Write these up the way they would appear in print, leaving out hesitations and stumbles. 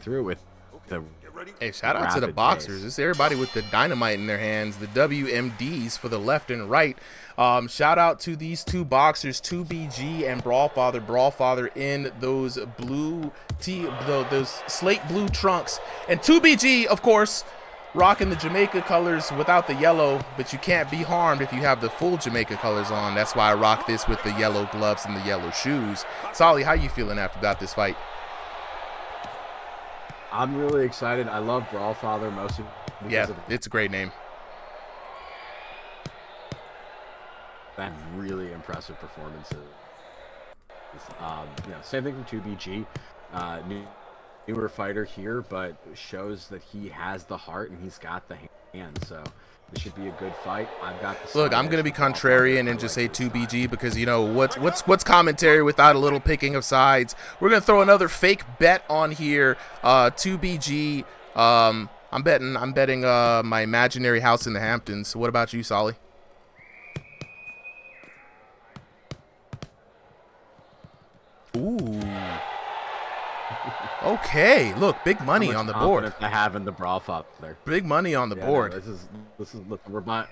through with the Hey, shout out to the boxers. It's everybody with the dynamite in their hands, the WMDs for the left and right. Shout out to these two boxers, 2BG and Brawlfather. Brawlfather in those those slate blue trunks, and 2BG, of course, rocking the Jamaica colors without the yellow, but you can't be harmed if you have the full Jamaica colors on. That's why I rock this with the yellow gloves and the yellow shoes. Solly, how you feeling about this fight? I'm really excited. I love Brawlfather mostly because of it's a great name. That really impressive performances. Same thing from 2BG. Newer fighter here, but shows that he has the heart and he's got the hand. So this should be a good fight. I've got the look. I'm gonna be contrarian and just say 2BG because you know what's commentary without a little picking of sides. We're gonna throw another fake bet on here. 2BG. I'm betting my imaginary house in the Hamptons. What about you, Solly? Ooh. Okay, look, big money on the board. I have in the Brawlfather. Big money on the board. No, this is look, we're buying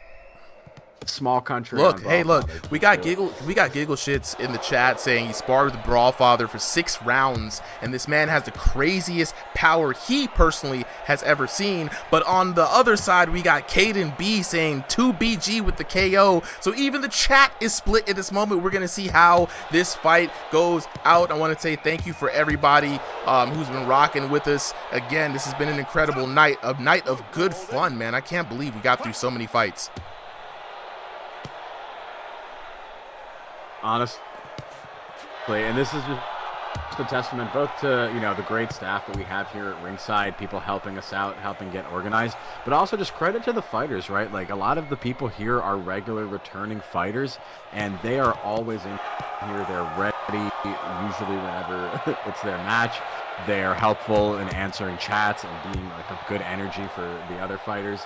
small country. Look, hey, look, we got giggle shits in the chat saying he sparred with Brawlfather for 6 rounds, and this man has the craziest power he personally has ever seen. But on the other side, we got Caden B saying 2BG with the KO. So even the chat is split at this moment. We're gonna see how this fight goes out. I want to say thank you for everybody who's been rocking with us. Again, this has been an incredible night, a night of good fun, man. I can't believe we got through so many fights. Honestly, and this is just a testament both to the great staff that we have here at Ringside, people helping us out, helping get organized, but also just credit to the fighters, right? Like a lot of the people here are regular returning fighters, and they are always in here. They're ready usually whenever it's their match. They're helpful in answering chats and being like a good energy for the other fighters,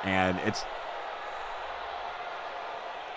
and it's.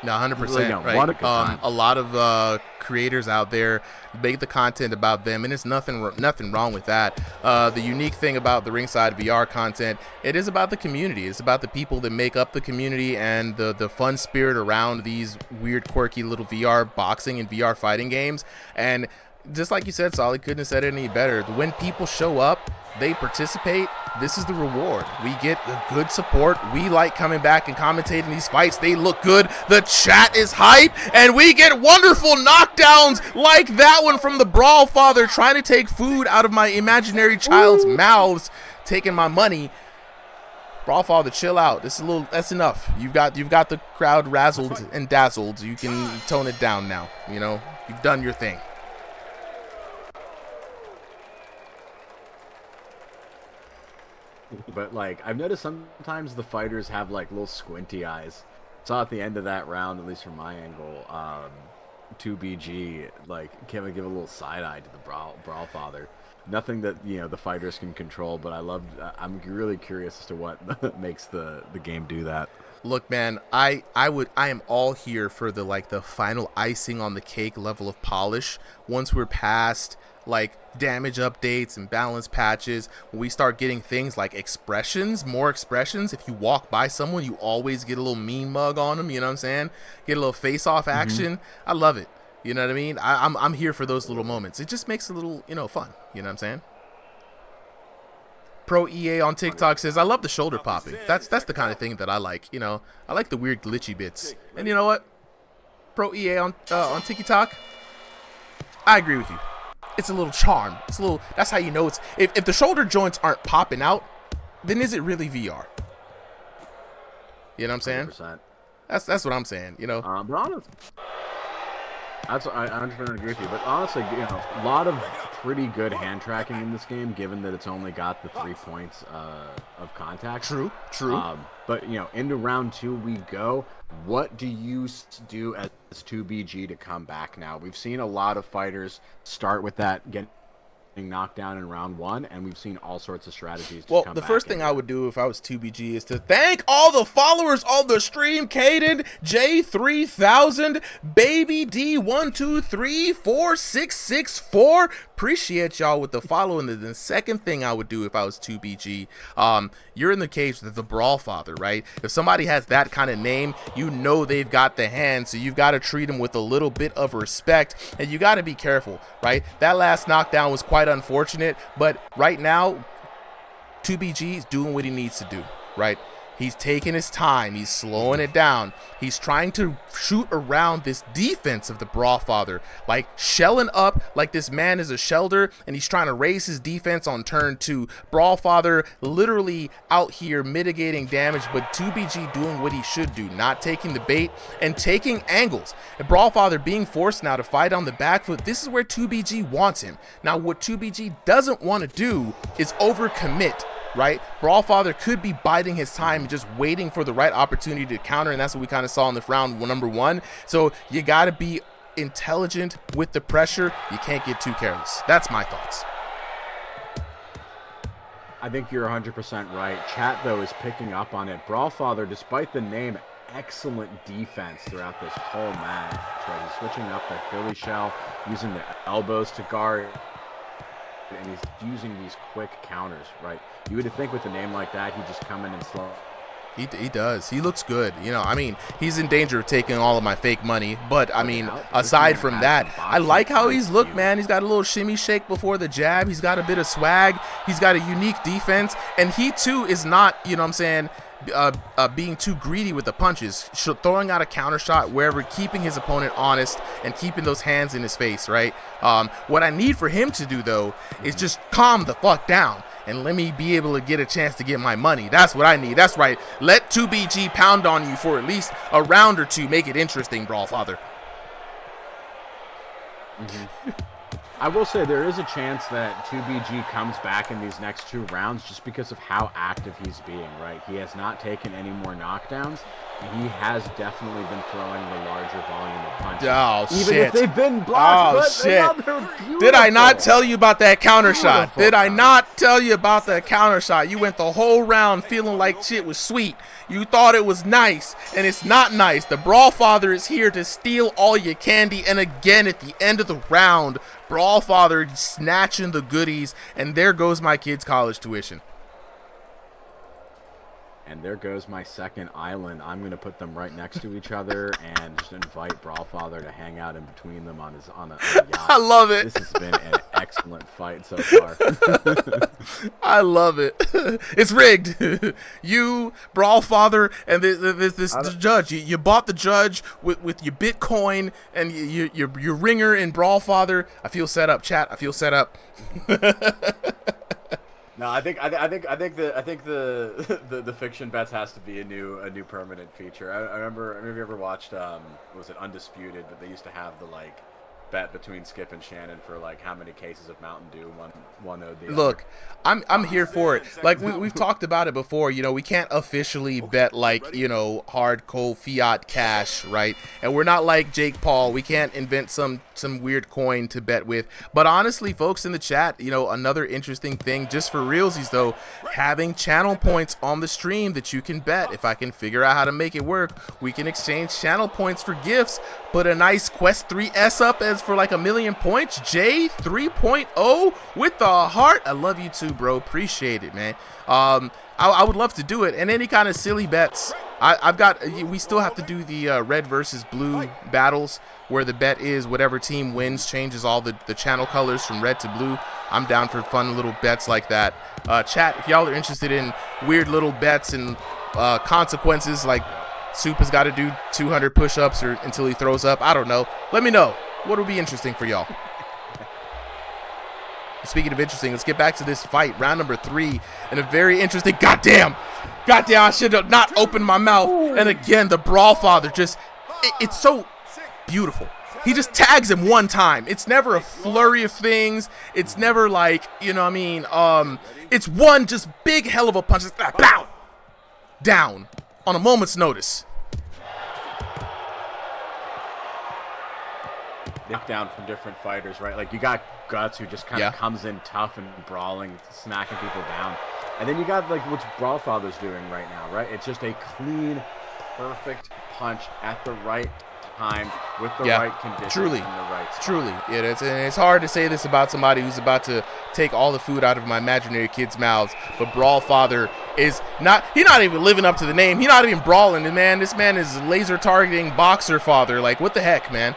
No, 100%, right? A lot of creators out there make the content about them, and there's nothing wrong with that. The unique thing about the Ringside VR content, it is about the community. It's about the people that make up the community and the fun spirit around these weird, quirky little VR boxing and VR fighting games. And just like you said, Solly, couldn't have said it any better. When people show up, they participate, this is the reward. We get good support. We like coming back and commentating these fights. They look good. The chat is hype, and we get wonderful knockdowns like that one from the Brawlfather trying to take food out of my imaginary child's mouths, taking my money. Brawlfather, chill out. That's enough. You've got the crowd razzled and dazzled. You can tone it down now. You've done your thing. But like I've noticed sometimes the fighters have like little squinty eyes. Saw at the end of that round, at least from my angle, 2BG like give a little side eye to the Brawlfather. Nothing that the fighters can control, but I'm really curious as to what makes the game do that. Look, man, I am all here for the final icing on the cake level of polish. Once we're past like damage updates and balance patches, when we start getting things like more expressions. If you walk by someone, you always get a little mean mug on them, you know what I'm saying? Get a little face off action. I love it. You know what I mean? I'm here for those little moments. It just makes it a little, fun. You know what I'm saying? Pro EA on TikTok says, I love the shoulder popping. That's the kind of thing that I like. I like the weird glitchy bits. And you know what? Pro EA on TikTok, I agree with you. It's a little charm. That's how you know it's. If the shoulder joints aren't popping out, then is it really VR? You know what I'm saying? 100%. That's what I'm saying. But honestly, I 100% agree with you. But honestly, a lot of pretty good hand tracking in this game, given that it's only got the 3 points of contact. True. But into round 2 we go. What do you do as 2BG to come back now? We've seen a lot of fighters start with that, get knocked down in round 1, and we've seen all sorts of strategies. Well, the first thing I would do if I was 2BG is to thank all the followers on the stream. Caden, J3000, Baby D12346664. Appreciate y'all with the follow. And the second thing I would do if I was 2BG, you're in the cage with the Brawlfather, right? If somebody has that kind of name, you know they've got the hand, so you've got to treat them with a little bit of respect, and you got to be careful, right? That last knockdown was quite unfortunate, but right now 2BG is doing what he needs to do, right? He's taking his time. He's slowing it down. He's trying to shoot around this defense of the Brawlfather, like shelling up like this man is a shelter, and he's trying to raise his defense on turn 2. Brawlfather literally out here mitigating damage, but 2BG doing what he should do, not taking the bait and taking angles. And Brawlfather being forced now to fight on the back foot. This is where 2BG wants him. Now, what 2BG doesn't want to do is overcommit, right? Brawlfather could be biding his time, just waiting for the right opportunity to counter, and that's what we kind of saw in the round number 1. So you got to be intelligent with the pressure. You can't get too careless. That's my thoughts. I think you're 100% right. Chat, though, is picking up on it. Brawlfather, despite the name, excellent defense throughout this whole match. Right? He's switching up that Philly shell, using the elbows to guard, and he's using these quick counters, right? You would think with a name like that, he'd just come in and slow. He does. He looks good. You know, I mean, he's in danger of taking all of my fake money. But, I mean, aside from that, I like how he's looked, man. He's got a little shimmy shake before the jab. He's got a bit of swag. He's got a unique defense. And he, too, is not, you know what I'm saying, being too greedy with the punches, throwing out a counter shot wherever, keeping his opponent honest and keeping those hands in his face, right? What I need for him to do, though, is just calm the fuck down and let me be able to get a chance to get my money. That's what I need. That's right. Let 2BG pound on you for at least a round or two. Make it interesting, Brawlfather. I will say there is a chance that 2BG comes back in these next 2 rounds just because of how active he's being, right? He has not taken any more knockdowns. He has definitely been throwing the larger volume of punches. Oh, even shit. if they've been blocked. Oh, shit. Did I not tell you about that counter shot? Did I not tell you about that counter shot? You went the whole round feeling like shit was sweet. You thought it was nice, and it's not nice. The Brawlfather is here to steal all your candy, and again, at the end of the round, Brawlfather snatching the goodies, and there goes my kid's college tuition. And there goes my second island. I'm going to put them right next to each other and just invite Brawlfather to hang out in between them on a yacht. I love it. This has been an excellent fight so far. I love it. It's rigged. You, Brawlfather, and this judge. You bought the judge with your Bitcoin and your ringer in Brawlfather. I feel set up, chat. I feel set up. No, I think the fiction bets has to be a new permanent feature. I remember, have you ever watched was it Undisputed? But they used to have the like bet between Skip and Shannon for like how many cases of Mountain Dew one owed the other. Look, I'm here for it. Like we've talked about it before. You know, we can't officially bet like, you know, hard cold fiat cash, right? And we're not like Jake Paul. We can't invent some weird coin to bet with. But honestly, folks in the chat, you know, another interesting thing just for realsies though, having channel points on the stream that you can bet. If I can figure out how to make it work, we can exchange channel points for gifts. Put a nice Quest 3S up as for like 1,000,000 points. J 3.0 with the heart. I love you too, bro. Appreciate it, man. I would love to do it. And any kind of silly bets. We still have to do the red versus blue battles where the bet is whatever team wins changes all the channel colors from red to blue. I'm down for fun little bets like that. Chat, if y'all are interested in weird little bets and consequences, like Soup has got to do 200 push-ups or until he throws up, I don't know. Let me know. What would be interesting for y'all? Speaking of interesting, let's get back to this fight. Round number 3, and a very interesting. Goddamn, I should have not opened my mouth. And again, the Brawlfather just, it's so beautiful. He just tags him one time. It's never a flurry of things. It's never like, you know what I mean? It's one just big hell of a punch. Bow! Down on a moment's notice. down from different fighters, right? Like you got Guts, who just kind of comes in tough and brawling, smacking people down. And then you got like what Brawlfather's doing right now, right? It's just a clean, perfect punch at the right time with the right conditions. Truly, and the right spot. Truly, it's hard to say this about somebody who's about to take all the food out of my imaginary kids' mouths. But Brawlfather is he's not even living up to the name. He's not even brawling, man. This man is laser targeting boxer father. Like, what the heck, man?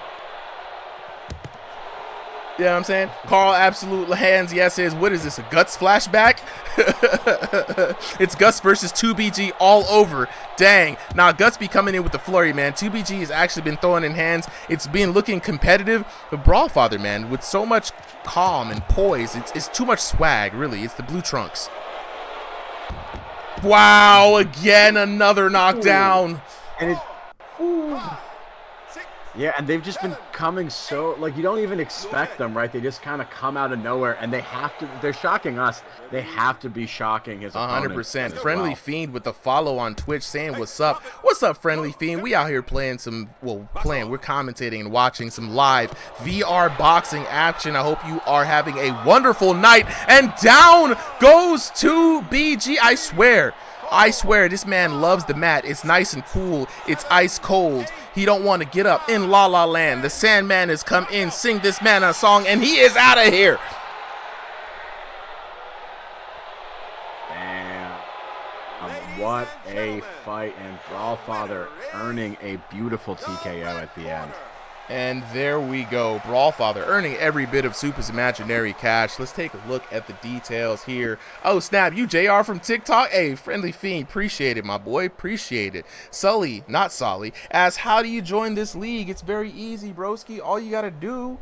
You know what I'm saying? Carl Absolute Hands, yes, is, what is this, a Guts flashback? It's Guts versus 2BG all over. Dang. Now, Guts be coming in with the flurry, man. 2BG has actually been throwing in hands. It's been looking competitive. But Brawlfather, man, with so much calm and poise, it's too much swag, really. It's the blue trunks. Wow, again, another knockdown. And it... Yeah, and they've just been coming so, like, you don't even expect them, right? They just kind of come out of nowhere, and they have to, they're shocking us. They have to be shocking his opponents. 100%. Friendly Fiend with the follow on Twitch saying, what's up? What's up, Friendly Fiend? We out here playing some, we're commentating and watching some live VR boxing action. I hope you are having a wonderful night. And down goes 2BG. I swear, this man loves the mat. It's nice and cool. It's ice cold. He don't want to get up in La La Land. The Sandman has come in, sing this man a song, and he is out of here. Damn. What a fight, and Brawlfather earning a beautiful TKO at the end. And there we go. Brawlfather earning every bit of Super's imaginary cash. Let's take a look at the details here. Oh, snap. You JR from TikTok? Hey, Friendly Fiend. Appreciate it, my boy. Appreciate it. Sully, not Solly, asks, how do you join this league? It's very easy, broski. All you got to do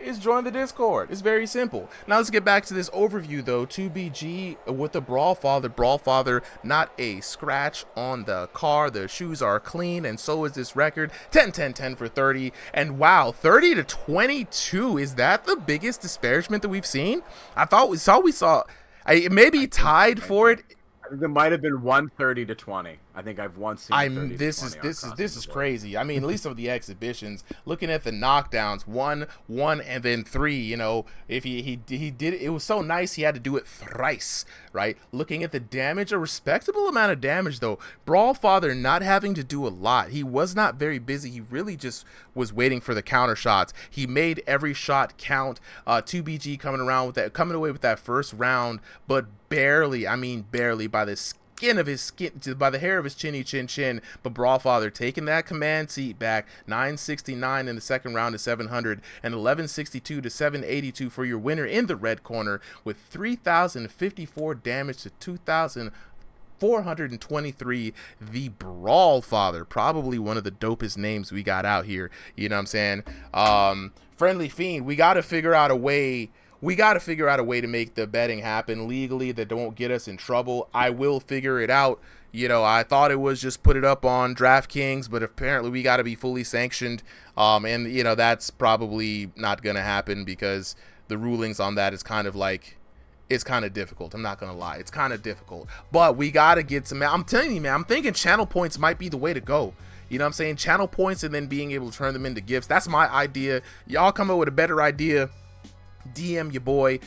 is join the Discord. It's very simple. Now let's get back to this overview though. 2BG with the Brawlfather, not a scratch on the car. The shoes are clean, and so is this record. 10-10-10 for 30. And wow, 30-22. Is that the biggest disparagement that we've seen? I thought we saw maybe tied for it. I think it might have been 130-20. I think I've once seen. This is crazy. I mean, at least of the exhibitions, looking at the knockdowns, one, and then 3. You know, if he did it was so nice he had to do it thrice, right? Looking at the damage, a respectable amount of damage though. Brawlfather not having to do a lot. He was not very busy. He really just was waiting for the counter shots. He made every shot count. 2BG coming away with that first round, but barely. I mean, barely by the by the hair of his chin. But Brawlfather taking that command seat back. 969 in the second round to 700, and 1162 to 782 for your winner in the red corner, with 3,054 damage to 2,423. The Brawlfather, probably one of the dopest names we got out here. You know what I'm saying? Friendly Fiend, we got to figure out a way. We got to figure out a way to make the betting happen legally that don't get us in trouble. I will figure it out. You know, I thought it was just put it up on DraftKings, but apparently we got to be fully sanctioned. And, you know, that's probably not going to happen because the rulings on that is kind of like, it's kind of difficult. I'm not going to lie. It's kind of difficult. But we got to get some, I'm telling you, man, I'm thinking channel points might be the way to go. You know what I'm saying? Channel points and then being able to turn them into gifts. That's my idea. Y'all come up with a better idea. DM your boy.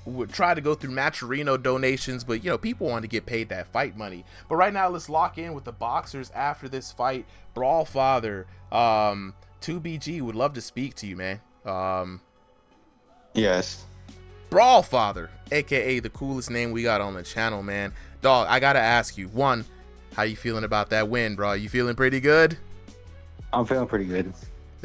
Would try to go through Matcherino donations, but you know, people want to get paid that fight money. But right now, let's lock in with the boxers after this fight. Brawlfather, 2BG would love to speak to you, man. Yes. Brawlfather, aka the coolest name we got on the channel, man. Dog, I gotta ask you, one, how you feeling about that win, bro? You feeling pretty good? I'm feeling pretty good.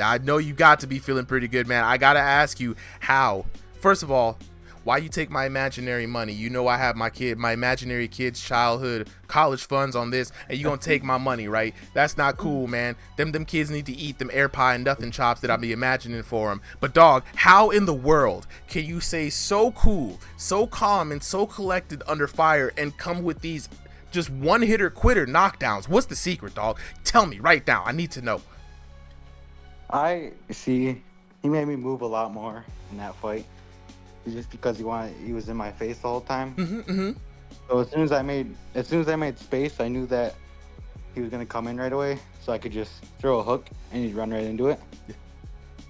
I know you got to be feeling pretty good, man. I gotta ask you how. First of all, why you take my imaginary money? You know I have my imaginary kid's childhood college funds on this, and you gonna take my money, right? That's not cool, man. Them kids need to eat them air pie and nothing chops that I be imagining for them. But dog, how in the world can you say so cool, so calm, and so collected under fire and come with these just one-hitter quitter knockdowns? What's the secret, dog? Tell me right now. I need to know. I see. He made me move a lot more in that fight, just because he was in my face the whole time. So as soon as I made space, I knew that he was gonna come in right away, so I could just throw a hook and he'd run right into it.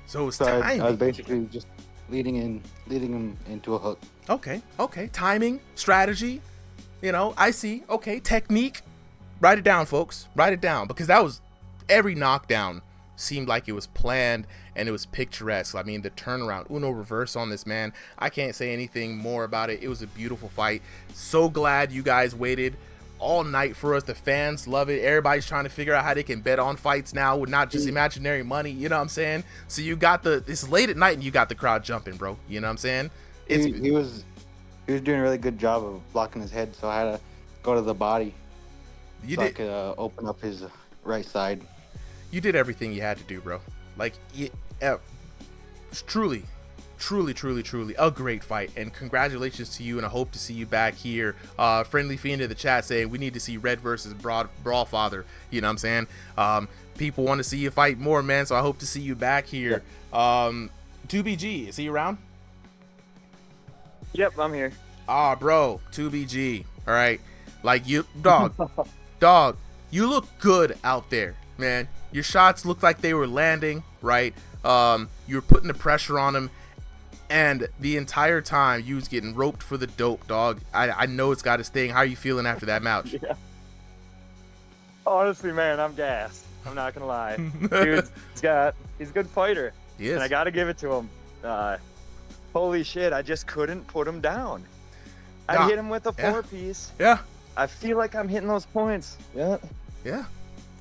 So it's So timing. I was basically just leading him into a hook. Okay. Timing, strategy. You know, I see. Okay, technique. Write it down, folks. Write it down, because that was every knockdown seemed like it was planned and it was picturesque. I mean, the turnaround, Uno reverse on this, man. I can't say anything more about it. It was a beautiful fight. So glad you guys waited all night for us. The fans love it. Everybody's trying to figure out how they can bet on fights now with not just imaginary money. You know what I'm saying? So you got it's late at night and you got the crowd jumping, bro. You know what I'm saying? He was doing a really good job of blocking his head, so I had to go to the body. I could open up his right side. You did everything you had to do, bro. Like, it's truly a great fight, and congratulations to you, and I hope to see you back here. Friendly Fiend in the chat saying we need to see Red versus Brawlfather. You know what I'm saying? People want to see you fight more, man, so I hope to see you back here. 2BG, is he around? Yep, I'm here. Bro, 2BG. All right, like, you dog, you look good out there, man. Your shots looked like they were landing, right? You were putting the pressure on him, and the entire time you was getting roped for the dope, dog. I know it's got a sting. How are you feeling after that match? Yeah. Honestly, man, I'm gassed. I'm not gonna lie. He's a good fighter. He is. And I gotta give it to him. Holy shit, I just couldn't put him down. I hit him with a 4-piece. Yeah. I feel like I'm hitting those points. Yeah.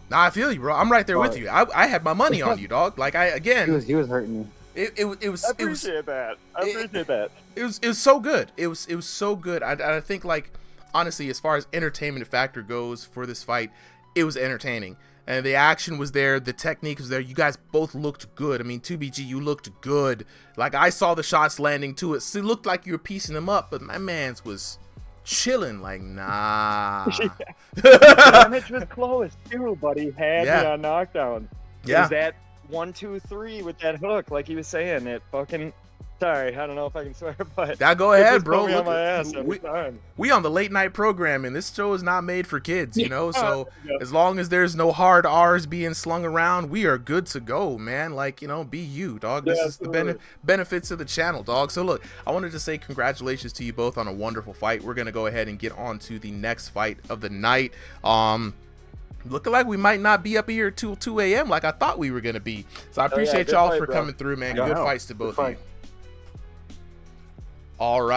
Nah, I feel you, bro. I'm right there with you. I had my money on you, dog. Like, He was hurting me. It was. I appreciate that. It was so good. It was so good. I think, like, honestly, as far as entertainment factor goes for this fight, it was entertaining. And the action was there, the technique was there. You guys both looked good. I mean, 2BG, you looked good. Like, I saw the shots landing too. It looked like you were piecing them up, but my man's was chilling, like, nah. Damage was close too, but he had me on knockdown. Yeah. It was that 1, 2, 3 with that hook, like he was saying. It fucking. Sorry, I don't know if I can swear, but go ahead, bro. Put me on my ass every time. We on the late night programming. This show is not made for kids, you know. So as long as there's no hard R's being slung around, we are good to go, man. Like, you know, be you, dog. This is the benefits of the channel, dog. So look, I wanted to say congratulations to you both on a wonderful fight. We're gonna go ahead and get on to the next fight of the night. Looking like we might not be up here till 2 a.m. like I thought we were gonna be. So I appreciate y'all for coming through, man. Good fights to both of you. All right.